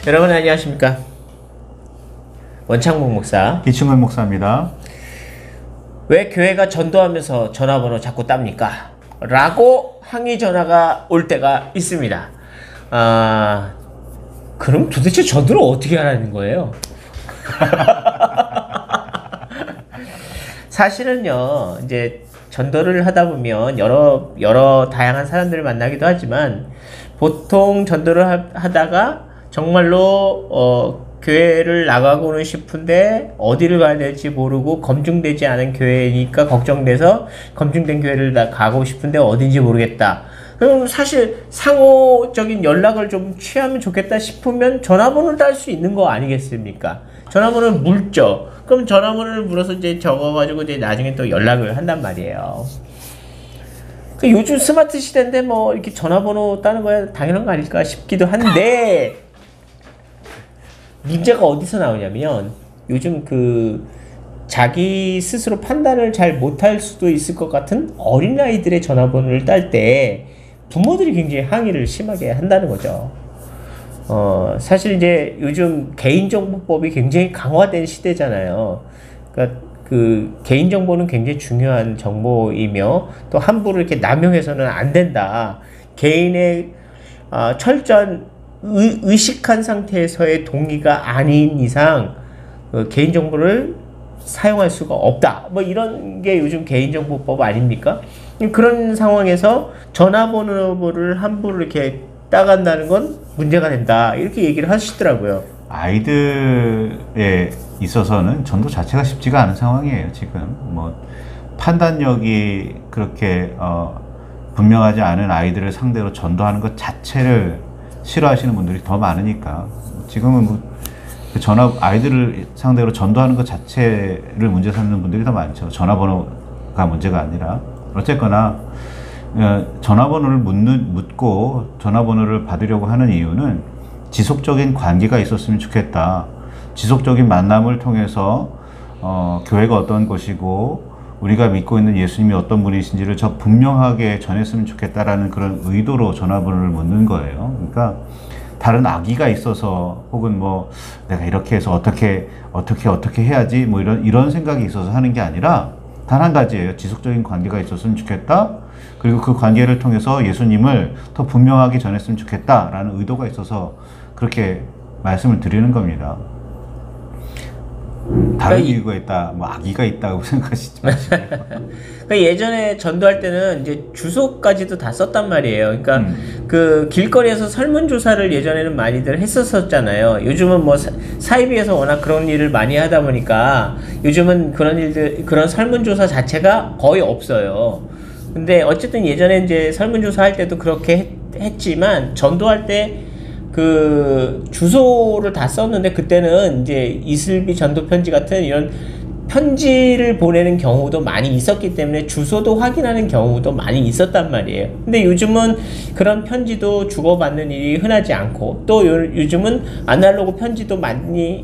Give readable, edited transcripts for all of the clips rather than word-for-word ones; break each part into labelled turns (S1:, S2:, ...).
S1: 여러분 안녕하십니까? 원창목 목사.
S2: 이충근 목사입니다.
S1: 왜 교회가 전도하면서 전화번호 자꾸 땁니까? 라고 항의 전화가 올 때가 있습니다. 그럼 도대체 전도를 어떻게 하라는 거예요? 사실은요, 이제 전도를 하다 보면 여러 다양한 사람들을 만나기도 하지만, 보통 전도를 하다가 정말로 교회를 나가고는 싶은데 어디를 가야 될지 모르고 검증되지 않은 교회니까 걱정돼서 검증된 교회를 가고 싶은데 어딘지 모르겠다. 그럼 사실 상호적인 연락을 좀 취하면 좋겠다 싶으면 전화번호를 딸 수 있는 거 아니겠습니까? 전화번호를 묻죠. 그럼 전화번호를 물어서 이제 적어가지고 이제 나중에 또 연락을 한단 말이에요. 요즘 스마트 시대인데 뭐 이렇게 전화번호 따는 거야 당연한 거 아닐까 싶기도 한데, 문제가 어디서 나오냐면 요즘 자기 스스로 판단을 잘 못할 수도 있을 것 같은 어린아이들의 전화번호를 딸 때 부모들이 굉장히 항의를 심하게 한다는 거죠. 사실 이제 요즘 개인정보법이 굉장히 강화된 시대잖아요. 그러니까 개인정보는 굉장히 중요한 정보이며 또 함부로 이렇게 남용해서는 안 된다. 개인의 철저한 의식한 상태에서의 동의가 아닌 이상 개인정보를 사용할 수가 없다. 뭐 이런 게 요즘 개인정보법 아닙니까? 그런 상황에서 전화번호를 함부로 이렇게 따간다는 건 문제가 된다. 이렇게 얘기를 하시더라고요.
S2: 아이들에 있어서는 전도 자체가 쉽지가 않은 상황이에요. 지금 뭐 판단력이 그렇게 분명하지 않은 아이들을 상대로 전도하는 것 자체를 싫어하시는 분들이 더 많으니까 지금은 뭐 아이들을 상대로 전도하는 것 자체를 문제 삼는 분들이 더 많죠. 전화번호가 문제가 아니라. 어쨌거나 전화번호를 묻고 전화번호를 받으려고 하는 이유는 지속적인 관계가 있었으면 좋겠다. 지속적인 만남을 통해서 교회가 어떤 곳이고 우리가 믿고 있는 예수님이 어떤 분이신지를 저 분명하게 전했으면 좋겠다라는 그런 의도로 전화번호를 묻는 거예요. 그러니까 다른 악의가 있어서 혹은 뭐 내가 이렇게 해서 어떻게 해야지 뭐 이런 생각이 있어서 하는 게 아니라 단 한 가지예요. 지속적인 관계가 있었으면 좋겠다. 그리고 그 관계를 통해서 예수님을 더 분명하게 전했으면 좋겠다라는 의도가 있어서 그렇게 말씀을 드리는 겁니다. 다른 이유가 있다, 뭐 악의가 있다고 생각하시지 마시고.
S1: 그러니까 예전에 전도할 때는 이제 주소까지도 다 썼단 말이에요. 그러니까 길거리에서 설문조사를 예전에는 많이들 했었잖아요. 요즘은 뭐 사이비에서 워낙 그런 일을 많이 하다 보니까 요즘은 그런 설문조사 자체가 거의 없어요. 근데 어쨌든 예전에 이제 설문조사 할 때도 그렇게 했지만 전도할 때 주소를 다 썼는데, 그때는 이제 이슬비 전도 편지 같은 이런 편지를 보내는 경우도 많이 있었기 때문에 주소도 확인하는 경우도 많이 있었단 말이에요. 근데 요즘은 그런 편지도 주고받는 일이 흔하지 않고, 또 요즘은 아날로그 편지도 많이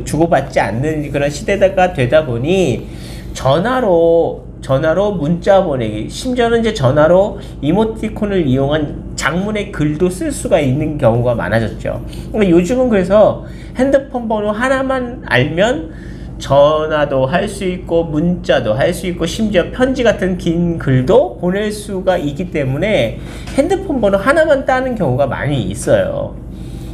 S1: 주고받지 않는 그런 시대가 되다 보니 전화로 문자 보내기, 심지어는 이제 전화로 이모티콘을 이용한 장문의 글도 쓸 수가 있는 경우가 많아졌죠. 그러니까 요즘은 그래서 핸드폰 번호 하나만 알면 전화도 할 수 있고 문자도 할 수 있고 심지어 편지 같은 긴 글도 보낼 수가 있기 때문에 핸드폰 번호 하나만 따는 경우가 많이 있어요.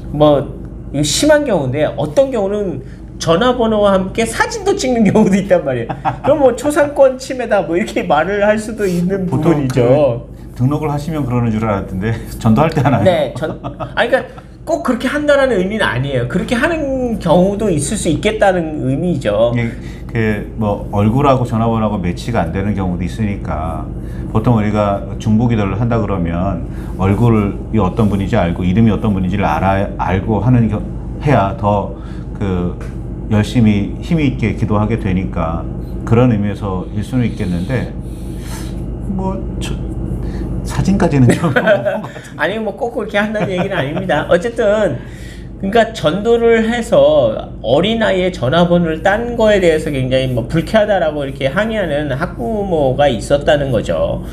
S1: 뭐 이거 심한 경우인데, 어떤 경우는 전화번호와 함께 사진도 찍는 경우도 있단 말이에요. 그럼 뭐 초상권 침해다 뭐 이렇게 말을 할 수도 있는 부분이죠.
S2: 등록을 하시면 그러는 줄 알았는데 전도할 때 하나요?
S1: 네, 그러니까 꼭 그렇게 한다는 의미는 아니에요. 그렇게 하는 경우도 있을 수 있겠다는 의미죠.
S2: 뭐 얼굴하고 전화번호하고 매치가 안 되는 경우도 있으니까 보통 우리가 중보기도를 한다 그러면 얼굴이 어떤 분인지 알고 이름이 어떤 분인지를 알고 해야 더 열심히 힘이 있게 기도하게 되니까 그런 의미에서 일 수는 있겠는데 사진까지는 좀
S1: 아니 뭐 꼭 그렇게 한다는 얘기는 아닙니다. 어쨌든 그러니까 전도를 해서 어린아이의 전화번호를 딴 거에 대해서 굉장히 뭐 불쾌하다라고 이렇게 항의하는 학부모가 있었다는 거죠.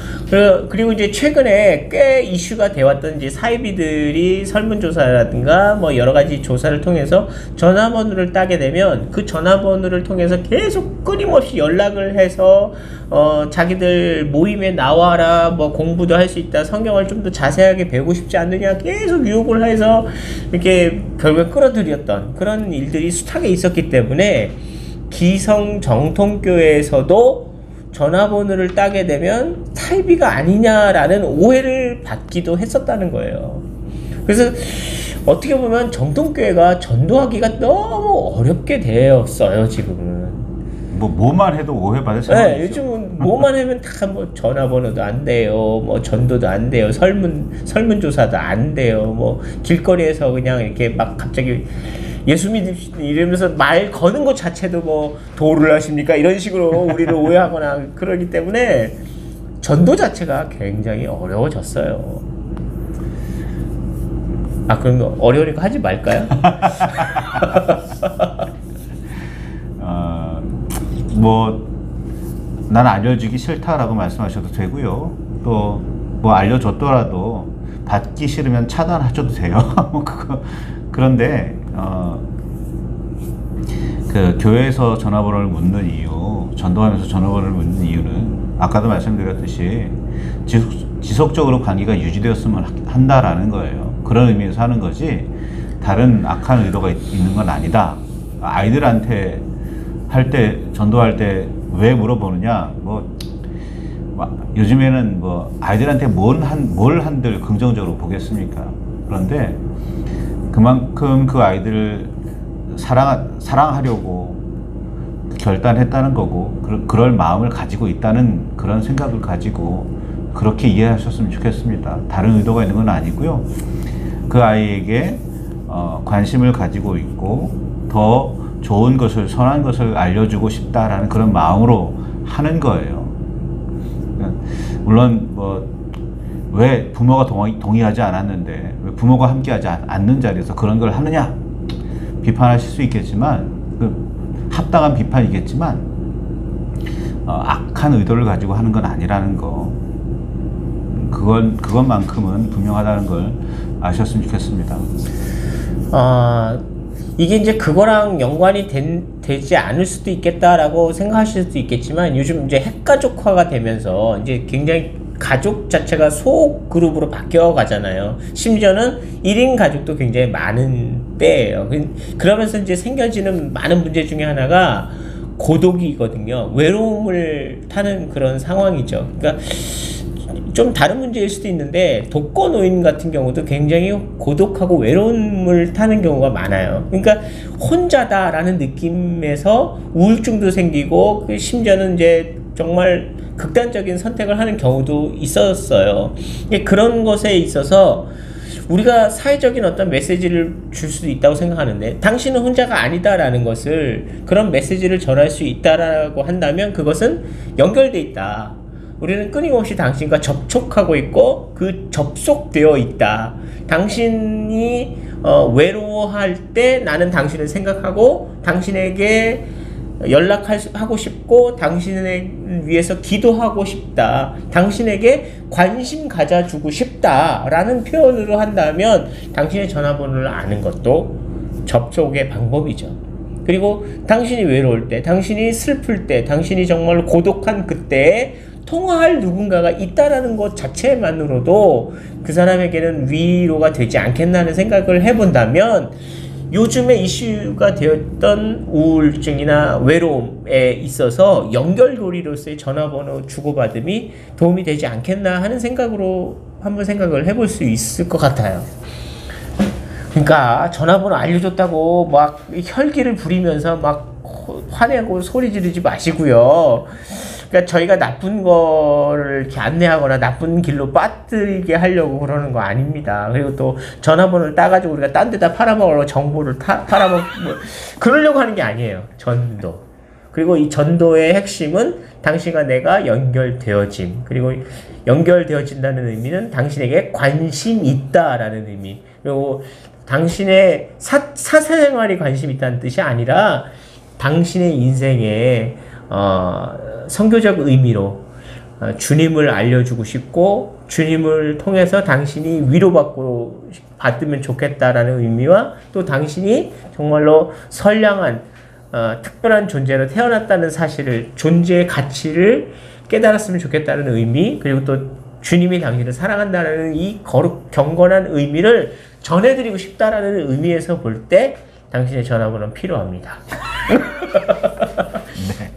S1: 그리고 이제 최근에 꽤 이슈가 되었던 이제 사이비들이 설문조사라든가 뭐 여러 가지 조사를 통해서 전화번호를 따게 되면 그 전화번호를 통해서 계속 끊임없이 연락을 해서 자기들 모임에 나와라, 뭐 공부도 할 수 있다, 성경을 좀 더 자세하게 배우고 싶지 않느냐 계속 유혹을 해서 이렇게 결국에 끌어들였던 그런 일들이 숱하게 있었기 때문에 기성 정통교회에서도 전화번호를 따게 되면 사이비가 아니냐라는 오해를 받기도 했었다는 거예요. 그래서 어떻게 보면 정통교회가 전도하기가 너무 어렵게 되었어요, 지금은.
S2: 뭐만 해도 오해받을
S1: 네,
S2: 상황이죠.
S1: 요즘은 뭐만 하면 다 뭐 전화번호도 안 돼요, 뭐 전도도 안 돼요, 설문조사도 안 돼요, 뭐 길거리에서 그냥 이렇게 막 갑자기 예수 믿으시는 이러면서 말 거는 것 자체도 뭐 도를 하십니까? 이런 식으로 우리를 오해하거나 그러기 때문에 전도 자체가 굉장히 어려워졌어요. 아, 그럼 어려우니까 하지 말까요?
S2: 난 알려주기 싫다라고 말씀하셔도 되고요. 또 뭐 알려줬더라도 받기 싫으면 차단하셔도 돼요. 그런데 그 교회에서 전화번호를 묻는 이유, 전도하면서 전화번호를 묻는 이유는 아까도 말씀드렸듯이 지속적으로 관계가 유지되었으면 한다라는 거예요. 그런 의미에서 하는 거지 다른 악한 의도가 있는 건 아니다. 아이들한테 전도할 때 왜 물어보느냐, 요즘에는 아이들한테 뭘 한들 긍정적으로 보겠습니까? 그런데 그만큼 그 아이들을 사랑하려고 결단했다는 거고, 그럴 마음을 가지고 있다는 그런 생각을 가지고 그렇게 이해하셨으면 좋겠습니다. 다른 의도가 있는 건 아니고요. 그 아이에게 관심을 가지고 있고 더 좋은 것을, 선한 것을 알려주고 싶다라는 그런 마음으로 하는 거예요. 물론 왜 부모가 동의하지 않았는데 왜 부모가 함께하지 않는 자리에서 그런 걸 하느냐 비판하실 수 있겠지만, 합당한 비판이겠지만 악한 의도를 가지고 하는 건 아니라는 거, 그것만큼은 분명하다는 걸 아셨으면 좋겠습니다.
S1: 이게 이제 그거랑 연관이 되지 않을 수도 있겠다라고 생각하실 수도 있겠지만, 요즘 이제 핵가족화가 되면서 이제 굉장히 가족 자체가 소그룹으로 바뀌어 가잖아요. 심지어는 1인 가족도 굉장히 많은 때예요. 그러면서 이제 생겨지는 많은 문제 중에 하나가 고독이거든요. 외로움을 타는 그런 상황이죠. 그러니까 좀 다른 문제일 수도 있는데, 독거노인 같은 경우도 굉장히 고독하고 외로움을 타는 경우가 많아요. 그러니까 혼자다라는 느낌에서 우울증도 생기고, 심지어는 이제 정말 극단적인 선택을 하는 경우도 있었어요. 그런 것에 있어서 우리가 사회적인 어떤 메시지를 줄 수도 있다고 생각하는데, 당신은 혼자가 아니다라는 것을, 그런 메시지를 전할 수 있다라고 한다면 그것은 연결돼 있다. 우리는 끊임없이 당신과 접촉하고 있고 그 접속되어 있다. 당신이 외로워할 때 나는 당신을 생각하고 당신에게 연락하고 싶고 당신을 위해서 기도하고 싶다. 당신에게 관심 가져주고 싶다라는 표현으로 한다면 당신의 전화번호를 아는 것도 접촉의 방법이죠. 그리고 당신이 외로울 때, 당신이 슬플 때, 당신이 정말 고독한 그때에 통화할 누군가가 있다라는 것 자체만으로도 그 사람에게는 위로가 되지 않겠나는 생각을 해본다면, 요즘에 이슈가 되었던 우울증이나 외로움에 있어서 연결고리로서의 전화번호 주고받음이 도움이 되지 않겠나 하는 생각으로 한번 생각을 해볼 수 있을 것 같아요. 그러니까 전화번호 알려줬다고 막 혈기를 부리면서 막 화내고 소리 지르지 마시고요. 그러니까 저희가 나쁜 거를 이렇게 안내하거나 나쁜 길로 빠뜨리게 하려고 그러는 거 아닙니다. 그리고 또 전화번호를 따가지고 우리가 딴 데다 팔아먹으려고 정보를 팔아먹고 그러려고 하는 게 아니에요. 전도. 그리고 이 전도의 핵심은 당신과 내가 연결되어짐. 그리고 연결되어진다는 의미는 당신에게 관심 있다라는 의미. 그리고 당신의 사생활에 관심이 있다는 뜻이 아니라 당신의 인생에 선교적 의미로 주님을 알려주고 싶고 주님을 통해서 당신이 받으면 좋겠다라는 의미와 또 당신이 정말로 선량한 특별한 존재로 태어났다는 사실을 존재의 가치를 깨달았으면 좋겠다는 의미 그리고 또 주님이 당신을 사랑한다는 이 경건한 의미를 전해드리고 싶다라는 의미에서 볼 때 당신의 전화번호는 필요합니다.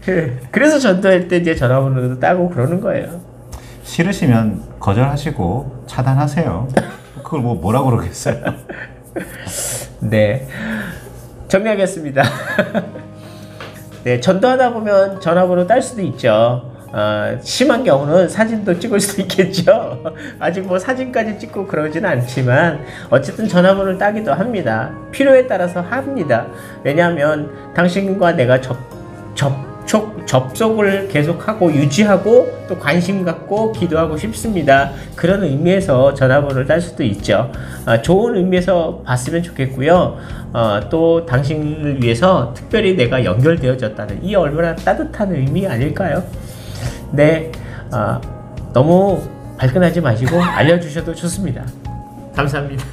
S1: 네. 그래서 전도할 때 이제 전화번호도 따고 그러는 거예요.
S2: 싫으시면 거절하시고 차단하세요. 그걸 뭐라고 그러겠어요.
S1: 네. 정리하겠습니다. 네, 전도하다 보면 전화번호 딸 수도 있죠. 심한 경우는 사진도 찍을 수도 있겠죠. 아직 뭐 사진까지 찍고 그러진 않지만 어쨌든 전화번호를 따기도 합니다. 필요에 따라서 합니다. 왜냐하면 당신과 내가 접속을 계속하고 유지하고 또 관심 갖고 기도하고 싶습니다. 그런 의미에서 전화번호를 딸 수도 있죠. 좋은 의미에서 봤으면 좋겠고요. 또 당신을 위해서 특별히 내가 연결되어졌다는 이 얼마나 따뜻한 의미 아닐까요? 네, 너무 발끈하지 마시고 알려주셔도 좋습니다. 감사합니다.